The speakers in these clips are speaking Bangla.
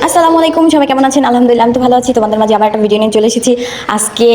আসসালামু আলাইকুম, সবাই কেমন আছেন? আলহামদুলিল্লাহ আমি তো ভালো আছি। তোমাদের মাঝে আবার একটা ভিডিও নিয়ে চলে এসেছি। আজকে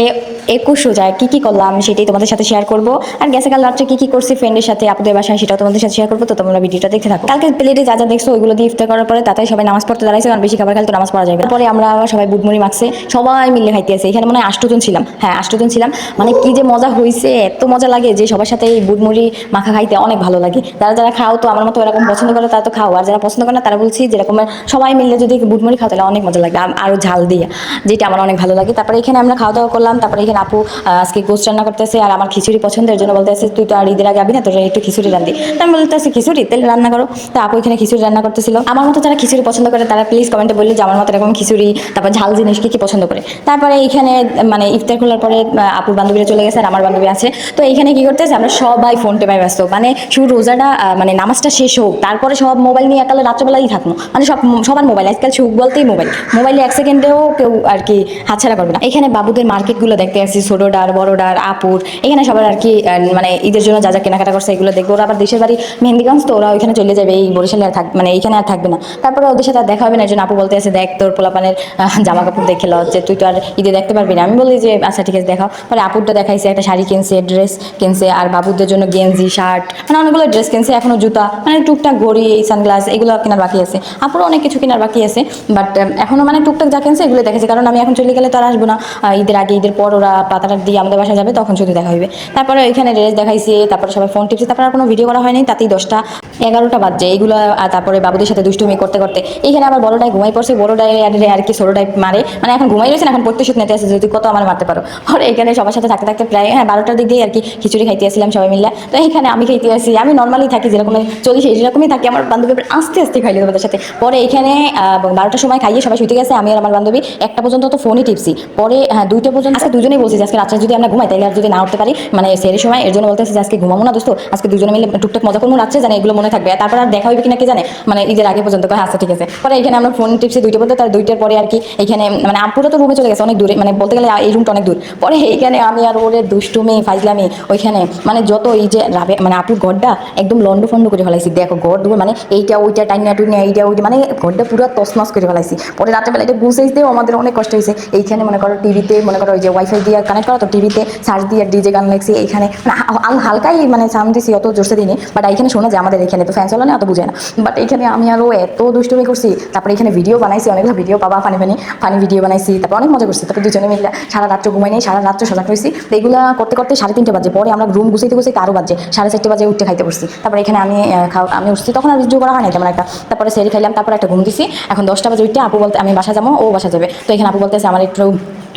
21 রোজায় কী কী করলাম সেটাই তোমাদের সাথে শেয়ার করবো। আর গেছে কাল রাত্রে কী কী করছি ফ্রেন্ডের সাথে, আপুদের বাসায়, সেটাও তোমাদের সাথে শেয়ার করবো। তো তোমরা ভিডিওটা দেখতে থাকো। কালকে প্লেটে যা যা দেখছো ওইগুলো দিয়ে ইফতার করার পরে তাড়াতাড়ি সবাই নামাজ পড়তে দাঁড়াইছে, কারণ বেশি খাবার খেলে তো নামাজ পড়া যাবে না। পরে আমরা সবাই বুটমুড়ি মাখছে, সবাই মিলে খাইতেছে। এখানে মনে হয় 8 জন ছিলাম। হ্যাঁ, 8 জন ছিলাম। মানে কি যে মজা হয়েছে, এত মজা লাগে যে সবার সাথে এই বুটমুড়ি মাখা খাইতে অনেক ভালো লাগে। যারা যারা খাও তো আমার মতো এরকম পছন্দ করে তারা তো খাও, আর যারা পছন্দ করে না তারা বলছি যেরকম সবাই মিলে যদি বুটমুড়ি খাও তাহলে অনেক মজা লাগবে, আরও ঝাল দিয়ে, যেটা আমার অনেক ভালো লাগে। তারপরে এখানে আমরা খাওয়া দাওয়া করলাম। তারপরে এখানে আপু আজকে গোস্ত রান্না করতেছে, আর আমার খিচুড়ি পছন্দের জন্য বলতে আছে তুই তো আর ঈদের আগে আবি না, তোর একটু খিচুড়ি রান্ধি। তো আমি বলতে আছি খিচুড়ি তেল রান্না করো। তো আপু এখানে খিচুড়ি রান্না করতেছিল। আমার মতো যারা খিচুড়ি পছন্দ করে তারা প্লিজ কমেন্টে বললে যে আমার মতো এরকম খিচুড়ি তারপর ঝাল জিনিস কি কি পছন্দ করে। তারপরে এখানে মানে ইফতার খোলার পরে আপুর বান্ধবীরা চলে গেছে আর আমার বান্ধবী আছে। তো এইখানে কি করতেছে, আমরা সবাই ফোন টেপায় ব্যস্ত। মানে শুধু রোজাটা মানে নামাজটা শেষ হোক, তারপরে সব মোবাইল নিয়ে একালে রাত্রেবেলাই থাকবো। মানে সবার মোবাইল, আজকাল সুখ বলতেই মোবাইলে 1 সেকেন্ডেও কেউ আর কি হাতছাড়া করবে না। এখানে বাবুদের মার্কেটগুলো দেখতে আসছি, ছোটডার বড়ডার আপুর। এখানে সবার আর কি মানে ঈদের জন্য যা যা কেনাকাটা করছে এগুলো দেখবো। ওরা আবার দেশের বাড়ি মেহেন্দিগঞ্জ, তো ওরা ওইখানে চলে যাবে, এই বরিশালে আর মানে এইখানে আর থাকবে না। তারপরে ওদের সাথে আর দেখা হবে না। একজন আপু বলতে আছে দেখ তোর পোলাপানের জামা কাপড় দেখে হচ্ছে, তুই তো আর ঈদে দেখতে পারবি না। আমি বলি যে আচ্ছা ঠিক আছে দেখাও। পরে আপুরটা দেখাইছে, একটা শাড়ি কিনছে, ড্রেস কিনছে, আর বাবুদের জন্য গেঞ্জি শার্ট, মানে অনেকগুলো ড্রেস কিনছে, এখনো জুতা, মানে টুকটাক ঘড়ি, সানগ্লাস এগুলো কেনার বাকি আছে। আপুরও অনেক কিছু কেনার বাকি আছে, বাট এখনো মানে টুকটাক যা কিনছে এগুলো দেখেছে, কারণ আমি এখন চলে গেলে তো আর আসবো না। ঈদের আগে ঈদের পর ওরা পাতাটা দিয়ে আমাদের বাসায় যাবে, তখন শুধু দেখা হইবে। তারপরে এখানে ড্রেস দেখাইছে, তারপরে সবাই ফোন টিপছে, তারপরে আর কোনো ভিডিও করা হয়নি। তাতেই 10টা 11টা বাজছে এইগুলো। আর তারপরে বাবুদের সাথে দুষ্টুমি করতে করতে এইখানে আবার বড়টাই ঘুমাই পড়ছে, বড়টাই আর কি ছোটটাই মারে, মানে এখন ঘুমাই রয়েছে না, এখন পড়তে শুতে নিতে আসছে যদি কত আমার মারতে পারো। আর এখানে সবার সাথে থাকতে থাকতে প্রায় 12টার দিক দিয়ে আর কি খিচুড়ি খাইতে আসছিলাম সবাই মিলে। তো এইখানে আমি খাইতে আসি, আমি নর্মালি থাকি যেরকম চলি সেরকমই থাকি, আমার বান্ধবী আস্তে আস্তে খাইলে তোমাদের সাথে। পরে এখানে 12টার সময় খাইয়ে সবাই শুতে গেছে, আমি আর আমার বান্ধবী 1টা পর্যন্ত তো ফোনই টিপছি। পরে হ্যাঁ 2টা পর্যন্ত আজকে দুজনেই বলছি যে আজকে রাত্রে যদি আমরা ঘুমাই তাহলে আর যদি না উঠতে পারি মানে সেই সময়, এর জন্য বলতেছি যে আজকে ঘুমাবো না দোস্ত, আজকে দুজনে মিলে টুকটাক মজা করবো রাত্রে, জানে এগুলো মনে থাকবে। তারপর আর দেখা হইবে কিনা কে জানে, মানে ঈদের আগে পর্যন্ত। আচ্ছা ঠিক আছে। পরে এখানে আমরা ফোন টিপছি 2টা পর্যন্ত, তার 2টার পরে আর কি এখানে মানে আপুরা তো রুমে চলে গেছে অনেক দূরে, মানে বলতে গেলে এই রুমটা অনেক দূর। পরে এইখানে আমি আর ওরে দুষ্টুমি ফাইজলামি ওইখানে মানে যত এই যে রাবে মানে আপুর ঘরটা একদম লন্ড ফন্ড করে ফেলাইছি। দেখো ঘর দুপুর মানে এইটা ওইটা টাইনা টুইনা এইটা ওইটা মানে ঘরটা পুরো তছনছ করে ফেলাইছি। পরে রাত্রেবেলা এটা গুছাইতেও আমাদের অনেক কষ্ট হয়েছে। এইখানে মনে করো টিভিতে মনে করো ওই যে ওয়াইফাই দিয়ে কানেক্ট করা, তো টিভিতে সার্চ দিয়ে ডিজে গান লাগছে এইখানে, মানে হালকাই মানে সাউন্ড দিছি, অত জোরসে দিইনি, বাট এইখানে শোনা যায় আমাদের এখানে তো ফ্যান চলে না, অত বুঝে না। বাট এইখানে আমি আরও এত দুষ্টুমি করছি। তারপরে এখানে ভিডিও বানাইছি, অনেকগুলো ভিডিও পাবা, ফানি ভিডিও বানাইছি। তারপর অনেক মজা করছি। তারপর দুজনে মিলে সারা রাত্র ঘুমাই নেই, সারা রাত্র সজাগ হয়েছি। তো এগুলো করতে করতে 3:30 বাজে। পরে আমরা রুম গুছাইতে গুছাইতে আরও বাজে 4:30 বাজে উঠতে খাইতে বসছি। তারপরে এখানে আমি উঠছি, তখন আর ভিডিও করা হয় না তেমন একটা। তারপরে সেরি খাইলাম, তারপর একটা ঘুম দিছি। এখন 10টা বাজে উঠতে আপু বলতে আমি বাসা যাবো, ও বাসা যাবে। তো এখানে আপু বলতেছে আমার একটু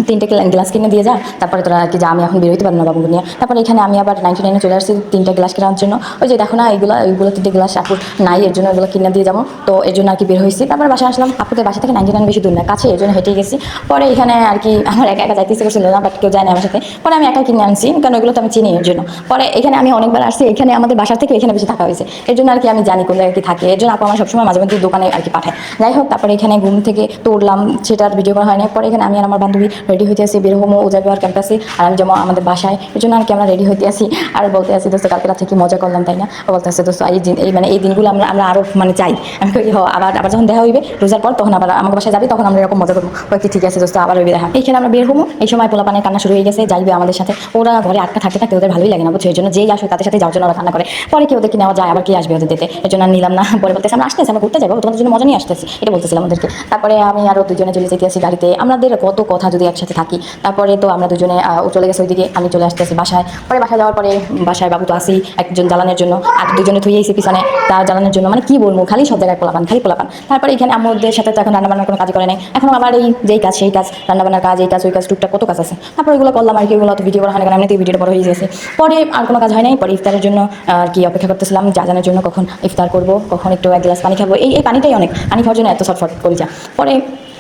3টে গ্লাস কিনে দিয়ে যা, তারপরে তোরা আর কি যা, আমি এখন বেরোতে পারবো না বাবুকে নিয়ে। তারপরে এখানে আমি আবার 99 চলে আসছি 3টা গ্লাস কেনার জন্য। ওই যে দেখো না এইগুলো 3টে গ্লাস আপুর নাই, এর জন্য এগুলো কিনে দিয়ে যাবো। তো এর জন্য আর কি বের হয়েছি। তারপরে বাসায় আসলাম, আপুদের বাসা থেকে 99 বেশি দূর না, কাছে, এর জন্য হেঁটে গেছি। পরে এখানে আর কি আমার একা একা যাইতে ইচ্ছে করছিল না, বাট কেউ যায় না আমার সাথে। পরে আমি একা কিনে আনছি, কারণ ওইগুলো তো আমি চিনি এর জন্য। পরে এখানে আমি অনেকবার আসছি, এখানে আমাদের বাসার থেকে এখানে বেশি থাকা হয়েছে, এর জন্য আর কি আমি জানি কোন জায়গায় কি থাকে। এর জন্য আপু আমার সবসময় মাঝে মধ্যে দোকানে আর কি পাঠায়। যাই হোক, তারপরে এখানে ঘুম থেকে তো উঠলাম, সেটার ভিডিও করা হয়নি। পরে এখানে আমি আর আমার বান্ধবী রেডি হইতে আসি, বের হবো, ও যাবে আর ক্যাম্পাসে, আর আমি যেমন আমাদের বাসায়, এর জন্য আর কি আমরা রেডি হইতে আসি। আর বলতে আসি দোস্ত কালকে রাত থেকে মজা করলাম তাই না। ও বলতে আসছে দোস্ত এই মানে এই দিনগুলো আমরা আমরা আরও মানে চাই। আমি কই আবার আবার যখন দেখা হইবে রোজার পর, তখন আবার আমাকে বাসায় যাবি, তখন আমরা এরকম মজা করবো। ওই ঠিক আছে দোস্ত, আবার হইবে দেখা। এইখানে আমরা বের হবো, এই সময় পোলাপানের কান্না শুরু হয়ে গেছে, যাইবে আমাদের সাথে। ওরা ঘরে আটকা থাকতে থাকতে ওদের ভালোই লাগে না বুঝছো, এর জন্য যেই আসে তাদের সাথে যাওয়ার জন্য ওরা কান্না করে। পরে কি ওদেরকে নেওয়া যায়, আবার কি আসবে ওদের দিতে, এর জন্য নিলাম না। পরে বলতেছে আমরা আসতেছি, আমরা ঘুরতে যাবো, তোমাদের জন্য মজা নিয়ে আসতেছি, এটা বলতেছিলাম ওদেরকে। তারপরে আমি আরও দুজনে চলে যেতে আসি গাড়িতে, আমাদের কত কথা যদি একসাথে থাকি। তারপরে তো আমরা দুজনে ও চলে গেছে ওইদিকে, আমি চলে আসতেছি বাসায়। পরে বাসায় যাওয়ার পরে বাসায় বাবু তো আসি একজন জ্বালানোর জন্য, আর দুজনে থুয়ে এসে পিছনে তার জ্বালানোর জন্য, মানে কি বলবো খালি সব জায়গায় পোলাপান, খালি পোলাপান। তারপরে এখানে আমাদের সাথে তো এখন রান্নাবান্নার কোনো কাজ করে নাই, এখন আবার এই যেই কাজ সেই কাজ, রান্নাবান্নার কাজ, এই কাজ ওই কাজ, টুকটাক কত কাজ আছে। তারপর ওইগুলো করলাম আর কি, ওগুলো তো ভিডিও করা হয় না, কারণ এমনিতেই ভিডিওটা বড় হয়ে গেছে। পরে আর কোনো কাজ হয় নাই। পরে ইফতারের জন্য আর কি অপেক্ষা করতেছিলাম, জানার জন্য কখন ইফতার করবো, কখন একটু 1 গ্লাস পানি খাবো। এই পানিটাই অনেক, পানি খাওয়ার জন্য এত ছটফট করি যা। পরে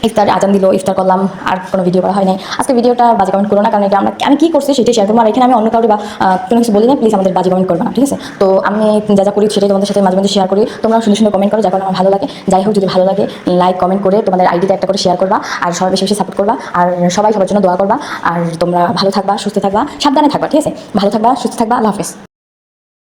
ইফতার আজান দিল, ইফতার করলাম, আর কোনো ভিডিও করা হয় নাই। আজকে ভিডিওটা বাজে কমেন্ট করো না, কারণ এটা আমি কী করছি সেটাই শেয়ার করবো। আর এখানে আমি অন্য কাউকে বা কোনো কিছু বলি না, প্লিজ আমাদের বাজে কমেন্ট করবে না, ঠিক আছে। তো আমি যা যা করি সেটাই তোমাদের সাথে মাঝে মাঝে শেয়ার করি, তোমরা সুন্দর সুন্দর কমেন্ট করো, যা কারণে আমার ভালো লাগে। যাই হোক, যদি ভালো লাগে লাইক কমেন্ট করে তোমাদের আইডিতে একটা করে শেয়ার করবা, আর সবাই বেশি বেশি সাপোর্ট করবা, আর সবাই সবার জন্য দোয়া করবা। আর তোমরা ভালো থাকবা, সুস্থ থাকবা, সাবধানে থাকবা, ঠিক আছে। ভালো থাকবা, সুস্থ থাকবা, আল্লাহ হাফেজ।